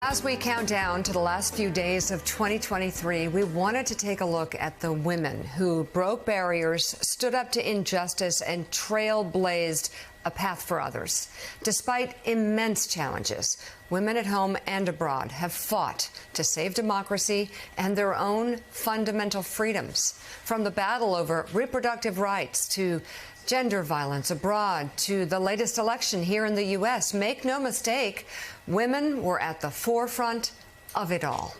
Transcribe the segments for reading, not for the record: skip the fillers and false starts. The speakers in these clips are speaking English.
As we count down to the last few days of 2023, we wanted to take a look at the women who broke barriers, stood up to injustice, and trailblazed a path for others. Despite immense challenges, women at home and abroad have fought to save democracy and their own fundamental freedoms. From the battle over reproductive rights to gender violence abroad to the latest election here in the U.S., make no mistake, women were at the forefront of it all.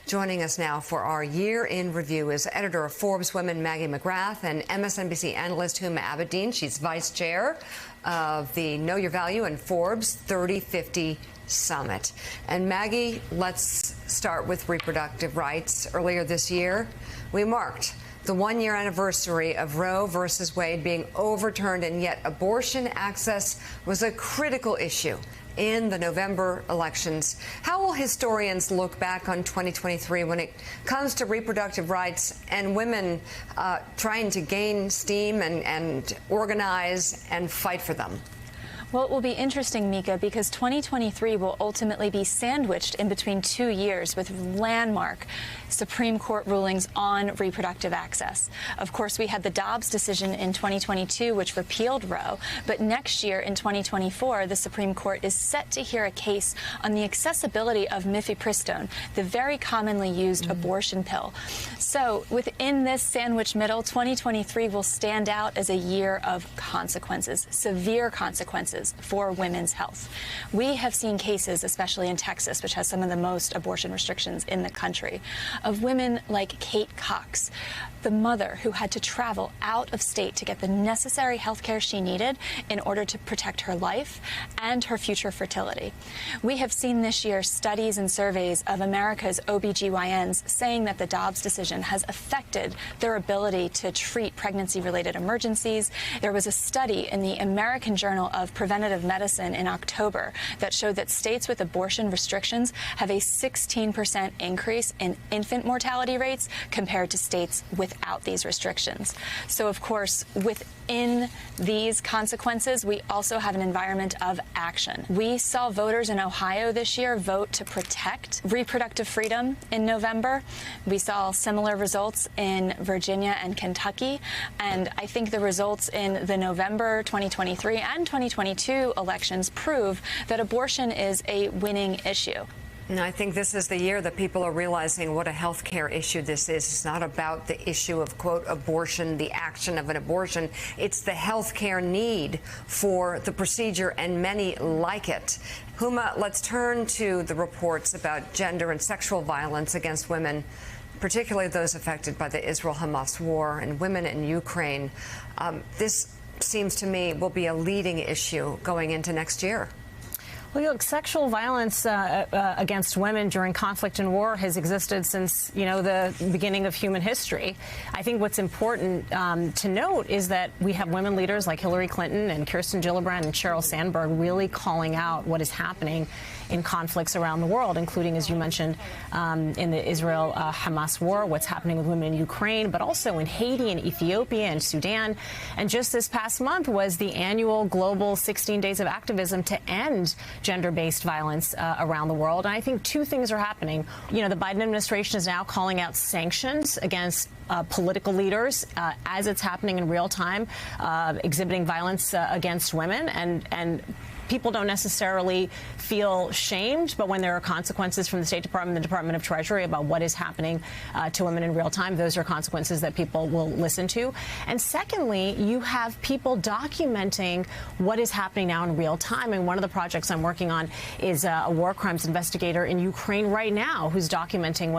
Joining us now for our year in review is editor of Forbes Women, Maggie McGrath, and MSNBC analyst Huma Abedin. She's vice chair of the Know Your Value and Forbes 3050 Summit. And Maggie, let's start with reproductive rights. Earlier this year, we marked the one-year anniversary of Roe versus Wade being overturned, and yet abortion access was a critical issue in the November elections. How will historians look back on 2023 when it comes to reproductive rights and women trying to gain steam and organize and fight for them? Well, it will be interesting, Mika, because 2023 will ultimately be sandwiched in between 2 years with landmark Supreme Court rulings on reproductive access. Of course, we had the Dobbs decision in 2022, which repealed Roe. But next year, in 2024, the Supreme Court is set to hear a case on the accessibility of mifepristone, the very commonly used abortion pill. So within this sandwich middle, 2023 will stand out as a year of consequences, severe consequences for women's health. We have seen cases, especially in Texas, which has some of the most abortion restrictions in the country, of women like Kate Cox, the mother who had to travel out of state to get the necessary health care she needed in order to protect her life and her future fertility. We have seen this year studies and surveys of America's OBGYNs saying that the Dobbs decision has affected their ability to treat pregnancy-related emergencies. There was a study in the American Journal of Preventive Medicine in October that showed that states with abortion restrictions have a 16% increase in infant mortality rates compared to states without these restrictions. So, of course, within these consequences, we also have an environment of action. We saw voters in Ohio this year vote to protect reproductive freedom in November. We saw similar results in Virginia and Kentucky. And I think the results in the November 2023 and 2022 elections prove that abortion is a winning issue. And I think this is the year that people are realizing what a health care issue this is. It's not about the issue of, quote, abortion, the action of an abortion. It's the health care need for the procedure and many like it. Huma, let's turn to the reports about gender and sexual violence against women, particularly those affected by the Israel-Hamas war and women in Ukraine. This seems to me will be a leading issue going into next year. Well, look, sexual violence against women during conflict and war has existed since, the beginning of human history. I think what's important to note is that we have women leaders like Hillary Clinton and Kirsten Gillibrand and Sheryl Sandberg really calling out what is happening in conflicts around the world, including, as you mentioned, in the Israel-Hamas war, what's happening with women in Ukraine, but also in Haiti and Ethiopia and Sudan. And just this past month was the annual global 16 Days of Activism to end gender-based violence around the world. And I think two things are happening. The Biden administration is now calling out sanctions against political leaders as it's happening in real time, exhibiting violence against women. And people don't necessarily feel shamed, but when there are consequences from the State Department, the Department of Treasury about what is happening to women in real time, those are consequences that people will listen to. And secondly, you have people documenting what is happening now in real time. And one of the projects I'm working on is a war crimes investigator in Ukraine right now who's documenting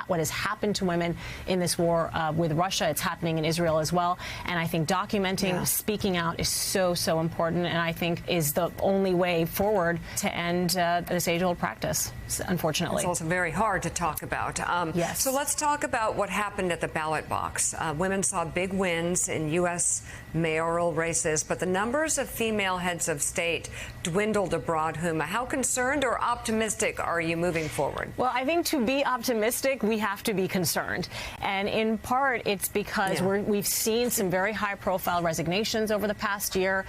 what has happened to women in this war with Russia. It's happening in Israel as well. And I think documenting, speaking out is so, so important. And I think is the only way forward to end this age-old practice, unfortunately. It's also very hard to talk about. Yes. So let's talk about what happened at the ballot box. Women saw big wins in U.S. mayoral races, but the numbers of female heads of state dwindled abroad. Huma, how concerned or optimistic are you moving forward? Well, I think to be optimistic, we have to be concerned. And in part, it's because we've seen some very high-profile resignations over the past year.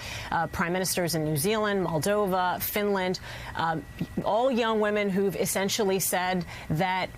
Prime Minister ministers in New Zealand, Moldova, Finland, all young women who've essentially said that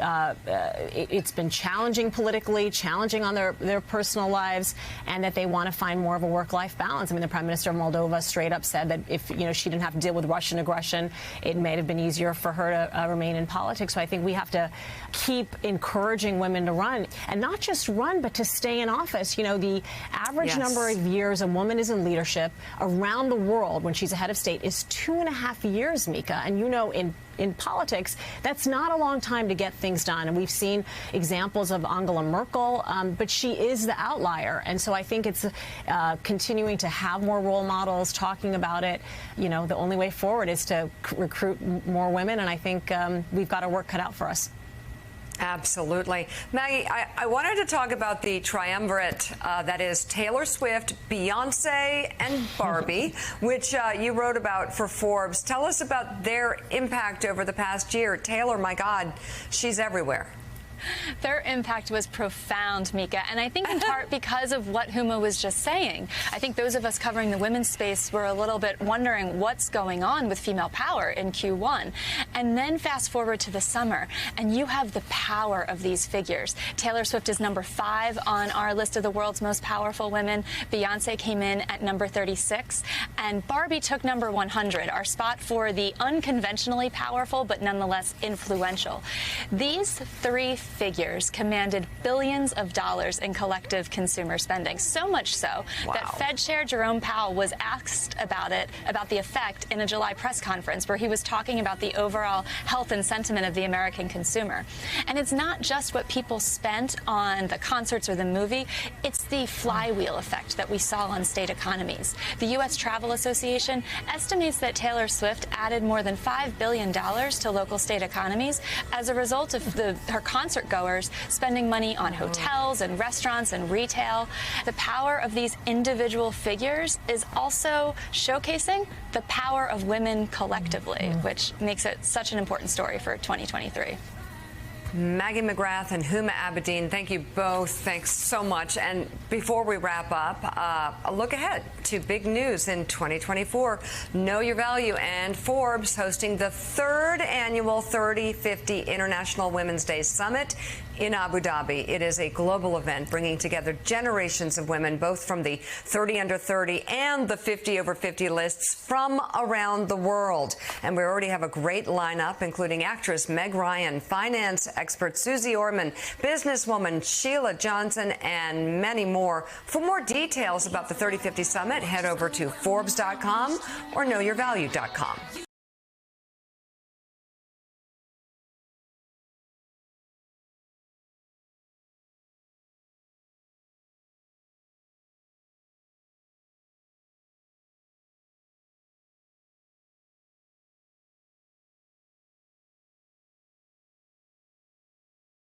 it's been challenging politically, challenging on their personal lives, and that they want to find more of a work-life balance. I mean, the Prime Minister of Moldova straight up said that if she didn't have to deal with Russian aggression, it may have been easier for her to remain in politics. So I think we have to keep encouraging women to run, and not just run, but to stay in office. The average number of years a woman is in leadership around the world when she's a head of state is 2.5 years, Mika. And in politics, that's not a long time to get things done. And we've seen examples of Angela Merkel, but she is the outlier. And so I think it's continuing to have more role models, talking about it. The only way forward is to recruit more women. And I think we've got our work cut out for us. Absolutely. Maggie, I wanted to talk about the triumvirate that is Taylor Swift, Beyonce, and Barbie, which you wrote about for Forbes. Tell us about their impact over the past year. Taylor, my God, she's everywhere. Their impact was profound, Mika, and I think in part because of what Huma was just saying. I think those of us covering the women's space were a little bit wondering what's going on with female power in Q1. And then fast forward to the summer, and you have the power of these figures. Taylor Swift is number 5 on our list of the world's most powerful women. Beyonce came in at number 36, and Barbie took number 100, our spot for the unconventionally powerful but nonetheless influential. These three figures commanded billions of dollars in collective consumer spending, so much so that Fed Chair Jerome Powell was asked about the effect in a July press conference where he was talking about the overall health and sentiment of the American consumer. And it's not just what people spent on the concerts or the movie, it's the flywheel effect that we saw on state economies. The U.S. Travel Association estimates that Taylor Swift added more than $5 billion to local state economies as a result of her concert goers spending money on hotels and restaurants and retail. The power of these individual figures is also showcasing the power of women collectively, which makes it such an important story for 2023. Maggie McGrath and Huma Abedin, thank you both. Thanks so much. And before we wrap up, a look ahead to big news in 2024. Know Your Value and Forbes hosting the 3rd annual 3050 International Women's Day Summit in Abu Dhabi. It is a global event bringing together generations of women, both from the 30 under 30 and the 50 over 50 lists from around the world. And we already have a great lineup, including actress Meg Ryan, finance expert Susie Orman, businesswoman Sheila Johnson, and many more. For more details about the 3050 Summit, head over to Forbes.com or KnowYourValue.com.